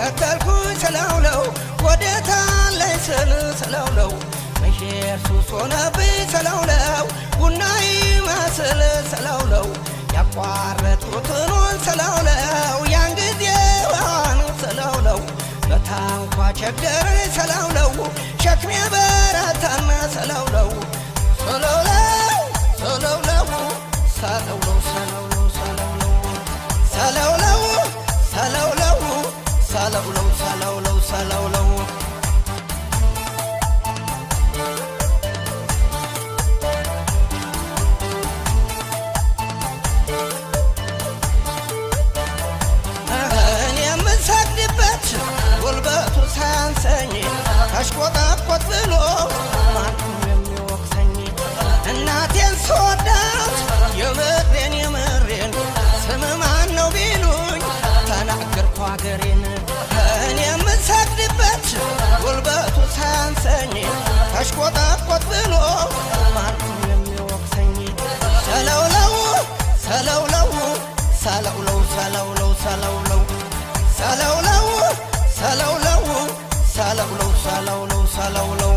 ተከልኩኝ ስላውለው ወደታለኝ ስላውለው ኢየሱስ ሆነብኝ ስላውለው ቡናይ መስል ስላውለው ያቋረጥኩትን ስላውለው ያን ጊዜዋን ስላውለው በታንኳ ቸገረኝ ስላውለው ሸክሜ በረታና ስላውለው ስላውለው ስላውለው ስላውለው ስላውለው ስላውለው ስላውለው ስላውለው ስላውለው ጉልበቱ ሳያንሰኝ አሽቆጣቆጥ ብሎ ማንም የሚወቅሰኝ እናቴን ስወዳት የምሬን ስም ማን ነው ቢሉኝ ተናገርኩ አገሬን እኔ የምሰግድበት ጉልበቱ ሳያንሰኝ አሽቆጣቆጥ ብሎ ማንም የሚወቅሰኝ ሰለውለው ሰለውለው ሰለውለው ሰለውለው ሰለውለው ሰለውለው ሰለውለው ሰለውለው ሰለውለው ሰለውለው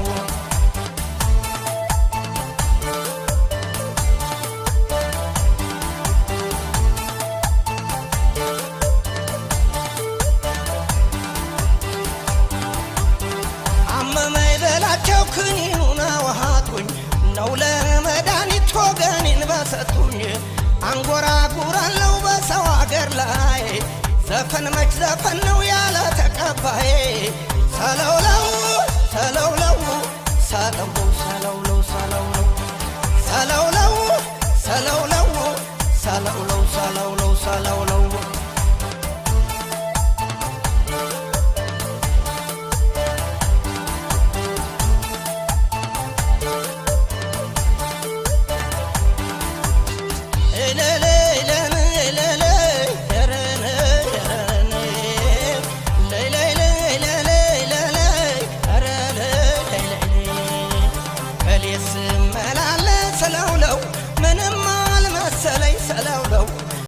አመመኝ በላቸው ክኒኑን አዋሃቱኝ ነው ለመድኃኒት ወገኔን በሰጡኝ አንጎራጉራለሁ በሰው አገር ላይ ዘፈን መች ዘፈን ነው ያለ ተቀባዬ ሰለውለው ሰለውለው ሰለውለው ሰለውለው ሰለውለው ሰለውለው ሰለውለው ሰለውለው ሰለውለው ሰለውለው